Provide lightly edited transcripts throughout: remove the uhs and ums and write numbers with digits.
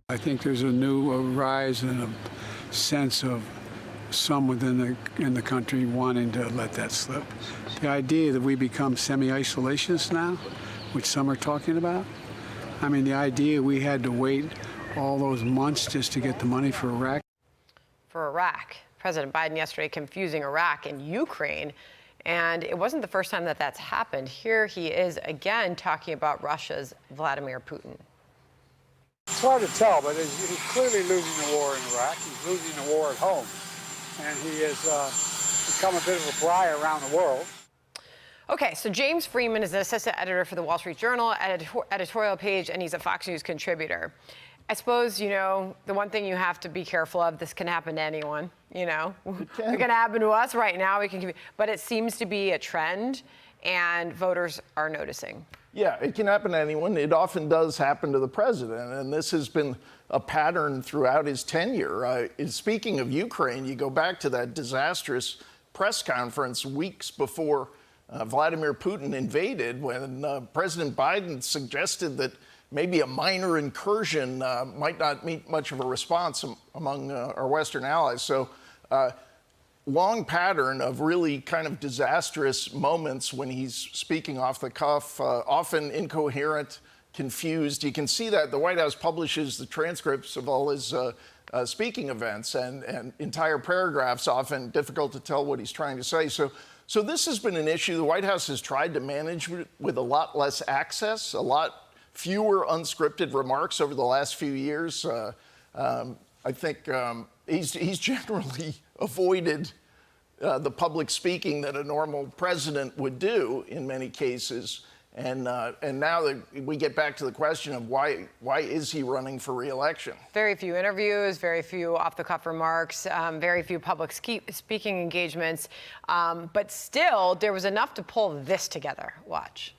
I think there's a new rise and a sense of some within the country wanting to let that slip. The idea that we become semi-isolationists now, which some are talking about. I mean, the idea we had to wait all those months just to get the money for Iraq. For Iraq. President Biden yesterday confusing Iraq and Ukraine. And it wasn't the first time that that's happened. Here he is again talking about Russia's Vladimir Putin. It's hard to tell, but he's clearly losing the war in Iraq. He's losing the war at home. And he has become a bit of a pariah around the world. Okay, so James Freeman is an assistant editor for the Wall Street Journal editorial page, and he's a Fox News contributor. I suppose, you know, the one thing you have to be careful of, this can happen to anyone, you know. It can happen to us right now, but it seems to be a trend, and voters are noticing. Yeah, it can happen to anyone. It often does happen to the president, and this has been a pattern throughout his tenure. Speaking of Ukraine, you go back to that disastrous press conference weeks before Vladimir Putin invaded, when President Biden suggested that maybe a minor incursion might not meet much of a response among our Western allies. So long pattern of really kind of disastrous moments when he's speaking off the cuff, often incoherent, confused. You can see that the White House publishes the transcripts of all his speaking events, and entire paragraphs, often difficult to tell what he's trying to say. So this has been an issue the White House has tried to manage with a lot less access, a lot fewer unscripted remarks over the last few years. I think he's generally avoided the public speaking that a normal president would do in many cases. And now that we get back to the question of why is he running for re-election? Very few interviews, very few off-the-cuff remarks, very few public speaking engagements. But still, there was enough to pull this together. Watch.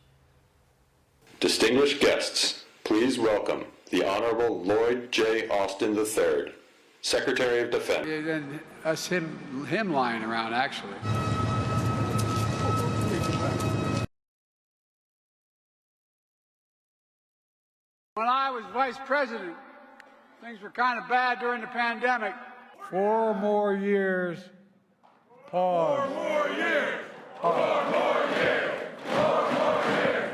Distinguished guests, please welcome the Honorable Lloyd J. Austin III, Secretary of Defense. And us him lying around, actually. When I was vice president, things were kind of bad during the pandemic. 4 more years. Pause. 4 more years. Pause. 4 more years. 4 more years.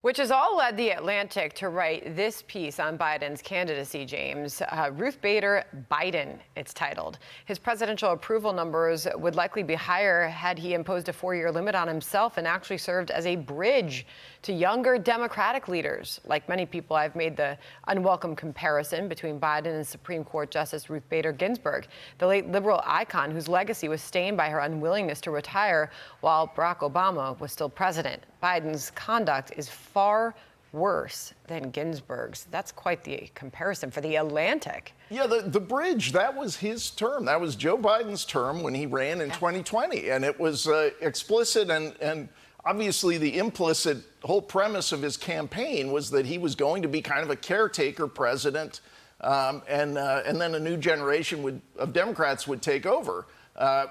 Which has all led The Atlantic to write this piece on Biden's candidacy, James. Ruth Bader Biden, it's titled. His presidential approval numbers would likely be higher had he imposed a 4-year limit on himself and actually served as a bridge to younger Democratic leaders. Like many people, I've made the unwelcome comparison between Biden and Supreme Court Justice Ruth Bader Ginsburg, the late liberal icon whose legacy was stained by her unwillingness to retire while Barack Obama was still president. Biden's conduct is far worse than Ginsburg's. That's quite the comparison for The Atlantic. Yeah, the bridge, that was his term. That was Joe Biden's term when he ran in 2020. And it was explicit and obviously the implicit whole premise of his campaign was that he was going to be kind of a caretaker president, and then a new generation of Democrats would take over.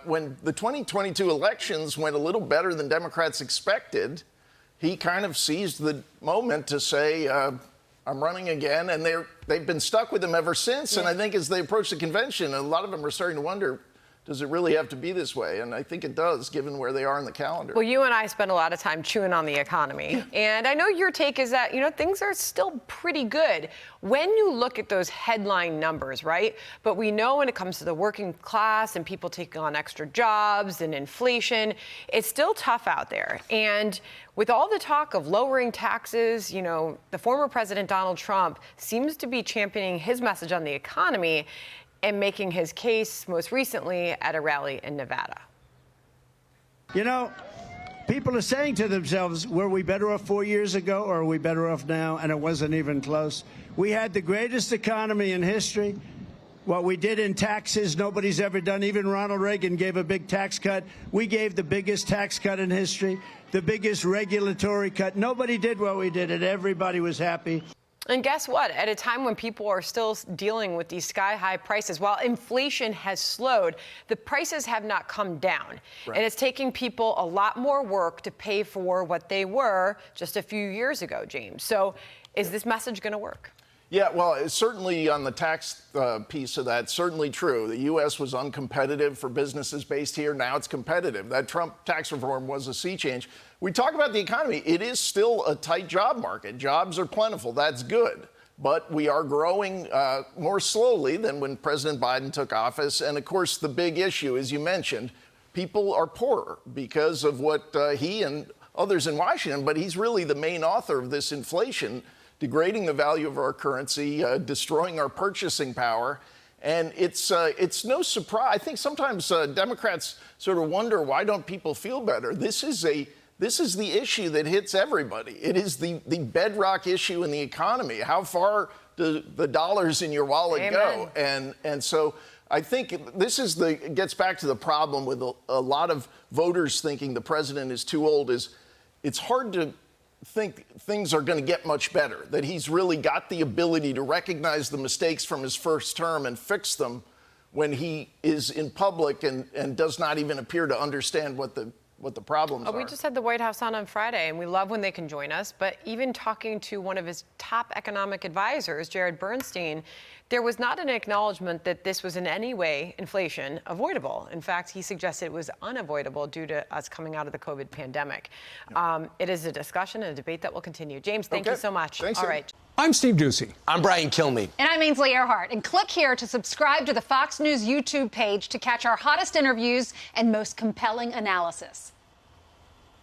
When the 2022 elections went a little better than Democrats expected, he kind of seized the moment to say, I'm running again, and they've been stuck with him ever since. Yeah. And I think as they approach the convention, a lot of them are starting to wonder, does it really have to be this way? And I think it does, given where they are in the calendar. Well, you and I spend a lot of time chewing on the economy. And I know your take is that, you know, things are still pretty good when you look at those headline numbers, right? But we know when it comes to the working class and people taking on extra jobs and inflation, it's still tough out there. And with all the talk of lowering taxes, you know, the former President Donald Trump seems to be championing his message on the economy and making his case most recently at a rally in Nevada. You know, people are saying to themselves, were we better off 4 years ago or are we better off now? And it wasn't even close. We had the greatest economy in history. What we did in taxes, nobody's ever done. Even Ronald Reagan gave a big tax cut. We gave the biggest tax cut in history, the biggest regulatory cut. Nobody did what we did, and everybody was happy. And guess what? At a time when people are still dealing with these sky-high prices, while inflation has slowed, the prices have not come down. Right. And it's taking people a lot more work to pay for what they were just a few years ago, James. So is this message going to work? Yeah, well, it's certainly on the tax piece of that, certainly true. The U.S. was uncompetitive for businesses based here. Now it's competitive. That Trump tax reform was a sea change. We talk about the economy. It is still a tight job market. Jobs are plentiful. That's good. But we are growing more slowly than when President Biden took office. And, of course, the big issue, as you mentioned, people are poorer because of what he and others in Washington, but he's really the main author of this inflation, degrading the value of our currency, destroying our purchasing power. And it's no surprise. I think sometimes Democrats sort of wonder, why don't people feel better? This is the issue that hits everybody. It is the bedrock issue in the economy. How far do the dollars in your wallet go? And so I think this is gets back to the problem with a lot of voters thinking the president is too old. It's hard to think things are going to get much better, that he's really got the ability to recognize the mistakes from his first term and fix them when he is in public and does not even appear to understand what the problems are. We just had the White House on Friday, and we love when they can join us. But even talking to one of his top economic advisors, Jared Bernstein, there was not an acknowledgement that this was in any way inflation avoidable. In fact, he suggested it was unavoidable due to us coming out of the COVID pandemic. It is a discussion and a debate that will continue. James, thank you so much. Thanks, all right. I'm Steve Ducey. I'm Brian Kilmeade. And I'm Ainsley Earhart. And click here to subscribe to the Fox News YouTube page to catch our hottest interviews and most compelling analysis.